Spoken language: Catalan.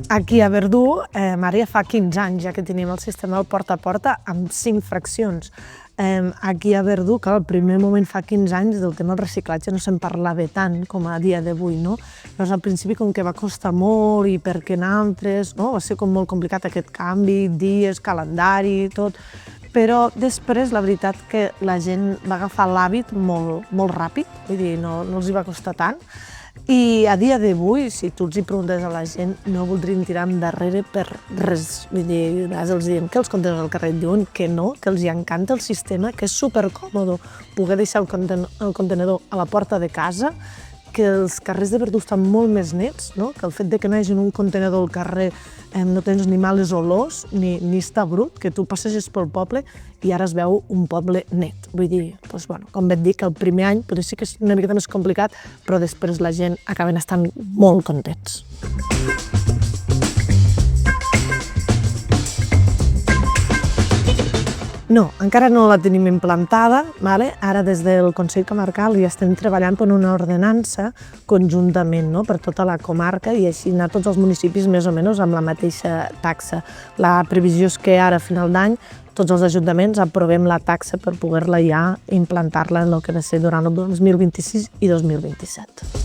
Aquí a Verdú, ara ja fa 15 anys ja que tenim el sistema del porta a porta amb 5 fraccions. Aquí a Verdú, que al primer moment fa 15 anys del tema del reciclatge no se'n parlava tant com a dia d'avui, no? Llavors al principi com que va costar molt i perquè nosaltres, no? Va ser com molt complicat aquest canvi, dies, calendari, tot. Però després la veritat que la gent va agafar l'hàbit molt ràpid, vull dir, no els hi va costar tant. I a dia d'avui, si tu els hi preguntes a la gent, no voldrien tirar endarrere per res. Vull dir, els diem que els contenedors al carrer diuen que no, que els hi encanta el sistema, que és supercòmode poder deixar el contenedor a la porta de casa, que els carrers de Verdú estan molt més nets, no? Que el fet de que no hi hagi un contenedor al carrer no tens ni males olors, ni està brut, que tu passeges pel poble i ara es veu un poble net. Vull dir, doncs, bueno, com et dic, el primer any potser sí que és una miqueta més complicat, però després la gent acaben estant molt contents. No, encara no la tenim implantada. Ara des del Consell Comarcal ja estem treballant per una ordenança conjuntament per tota la comarca i així anar tots els municipis més o menys amb la mateixa taxa. La previsió és que ara, a final d'any, tots els ajuntaments aprovem la taxa per poder-la ja implantar-la en el que va ser durant el 2026 i 2027.